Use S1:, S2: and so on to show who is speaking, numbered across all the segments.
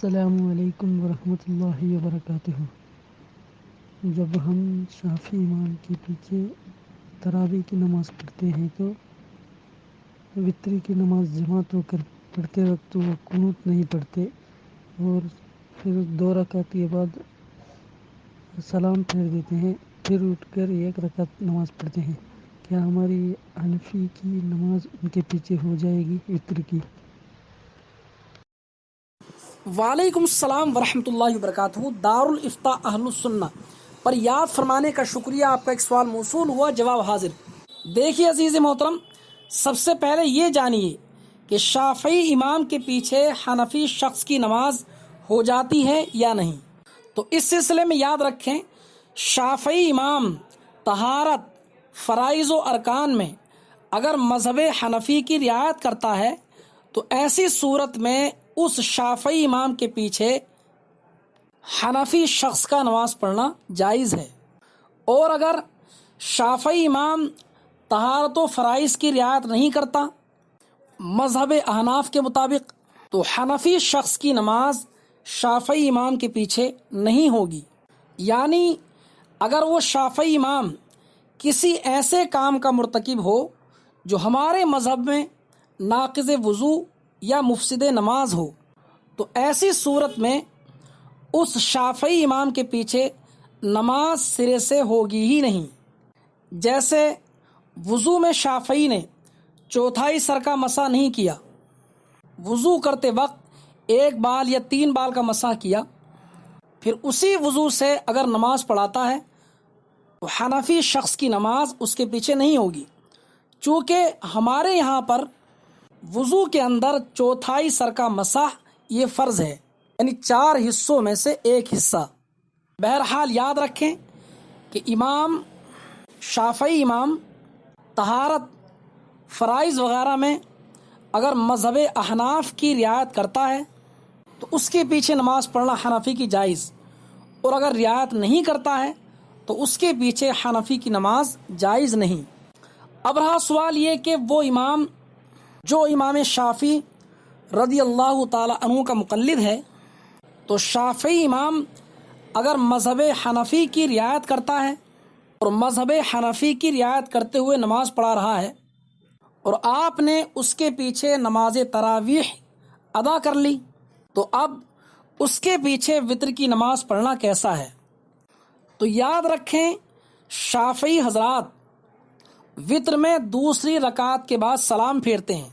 S1: السلام علیکم ورحمۃ اللہ وبرکاتہ۔ جب ہم شافعی امام کے پیچھے تراویح کی نماز پڑھتے ہیں تو وتر کی نماز جماعت ہو کر پڑھتے وقت وہ قنوت نہیں پڑھتے اور پھر 2 رکعت کے بعد سلام پھیر دیتے ہیں، پھر اٹھ کر 1 رکعت نماز پڑھتے ہیں۔ کیا ہماری حنفی کی نماز ان کے پیچھے ہو جائے گی وتر کی؟
S2: وعلیکم السلام ورحمۃ اللہ وبرکاتہ۔ دارالفتاء اہل السنہ پر یاد فرمانے کا شکریہ۔ آپ کا ایک سوال موصول ہوا، جواب حاضر۔ دیکھیے عزیز محترم، سب سے پہلے یہ جانیے کہ شافعی امام کے پیچھے حنفی شخص کی نماز ہو جاتی ہے یا نہیں۔ تو اس سلسلے میں یاد رکھیں، شافعی امام طہارت، فرائض و ارکان میں اگر مذہب حنفی کی رعایت کرتا ہے تو ایسی صورت میں اس شافعی امام کے پیچھے حنفی شخص کا نماز پڑھنا جائز ہے، اور اگر شافعی امام طہارت و فرائض کی رعایت نہیں کرتا مذہب احناف کے مطابق، تو حنفی شخص کی نماز شافعی امام کے پیچھے نہیں ہوگی۔ یعنی اگر وہ شافعی امام کسی ایسے کام کا مرتکب ہو جو ہمارے مذہب میں ناقض وضو یا مفسد نماز ہو، تو ایسی صورت میں اس شافعی امام کے پیچھے نماز سرے سے ہوگی ہی نہیں۔ جیسے وضو میں شافعی نے 1/4 سر کا مسح نہیں کیا، وضو کرتے وقت 1 بال یا 3 بال کا مسح کیا، پھر اسی وضو سے اگر نماز پڑھاتا ہے تو حنفی شخص کی نماز اس کے پیچھے نہیں ہوگی، چونکہ ہمارے یہاں پر وضو کے اندر 1/4 سر کا مسح یہ فرض ہے، یعنی 4 حصوں میں سے 1 حصہ۔ بہرحال یاد رکھیں کہ شافعی امام طہارت، فرائض وغیرہ میں اگر مذہب احناف کی رعایت کرتا ہے تو اس کے پیچھے نماز پڑھنا حنفی کی جائز، اور اگر رعایت نہیں کرتا ہے تو اس کے پیچھے حنفی کی نماز جائز نہیں۔ اب رہا سوال یہ کہ وہ امام جو امام شافعی رضی اللہ تعالی عنہ کا مقلد ہے، تو شافعی امام اگر مذہب حنفی کی رعایت کرتا ہے اور مذہب حنفی کی رعایت کرتے ہوئے نماز پڑھا رہا ہے اور آپ نے اس کے پیچھے نماز تراویح ادا کر لی، تو اب اس کے پیچھے وتر کی نماز پڑھنا کیسا ہے؟ تو یاد رکھیں، شافعی حضرات وتر میں دوسری رکعت کے بعد سلام پھیرتے ہیں،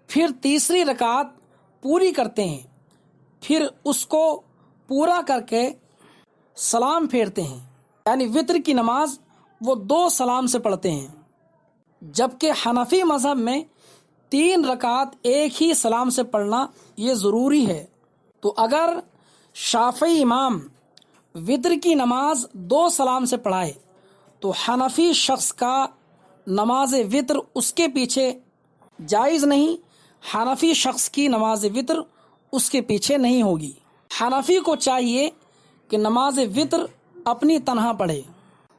S2: پھر تیسری رکعت پوری کرتے ہیں، پھر اس کو پورا کر کے سلام پھیرتے ہیں، یعنی وتر کی نماز وہ 2 سلام سے پڑھتے ہیں، جبکہ حنفی مذہب میں 3 رکعت ایک ہی سلام سے پڑھنا یہ ضروری ہے۔ تو اگر شافعی امام وتر کی نماز 2 سلام سے پڑھائے تو حنفی شخص کا نماز وتر اس کے پیچھے جائز نہیں، حنفی شخص کی نماز وتر اس کے پیچھے نہیں ہوگی۔ حنفی کو چاہیے کہ نماز وتر اپنی تنہا پڑھے۔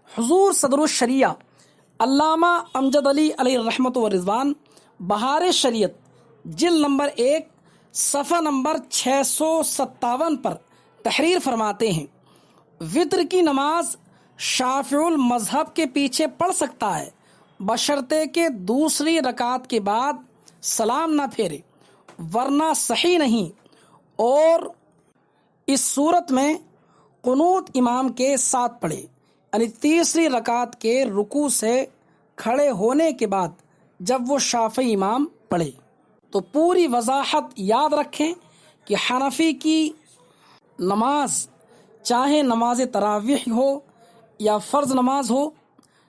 S2: حضور صدر الشریعہ علامہ امجد علی علیہ رحمت و رضوان بہار شریعت جلد نمبر 1 صفحہ نمبر 657 پر تحریر فرماتے ہیں، وتر کی نماز شافعی المذہب کے پیچھے پڑھ سکتا ہے بشرطے کہ دوسری رکعت کے بعد سلام نہ پھیرے، ورنہ صحیح نہیں، اور اس صورت میں قنوت امام کے ساتھ پڑھے، یعنی تیسری رکعت کے رکوع سے کھڑے ہونے کے بعد جب وہ شافعی امام پڑھے۔ تو پوری وضاحت یاد رکھیں کہ حنفی کی نماز چاہے نماز تراویح ہو یا فرض نماز ہو،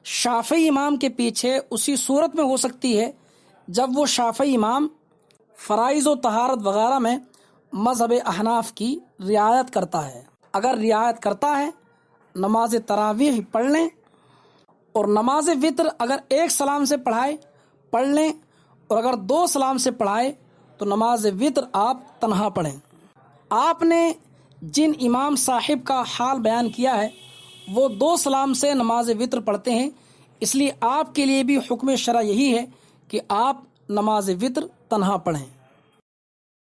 S2: شافعی امام کے پیچھے اسی صورت میں ہو سکتی ہے جب وہ شافعی امام فرائض و طہارت وغیرہ میں مذہب احناف کی رعایت کرتا ہے۔ اگر رعایت کرتا ہے نماز تراویح پڑھ لیں، اور نماز وتر اگر 1 سلام سے پڑھ لیں، اور اگر 2 سلام سے پڑھائے تو نماز وتر آپ تنہا پڑھیں۔ آپ نے جن امام صاحب کا حال بیان کیا ہے وہ 2 سلام سے نماز وتر پڑھتے ہیں، اس لیے آپ کے لیے بھی حکم شرع یہی ہے کہ آپ نماز وتر تنہا پڑھیں۔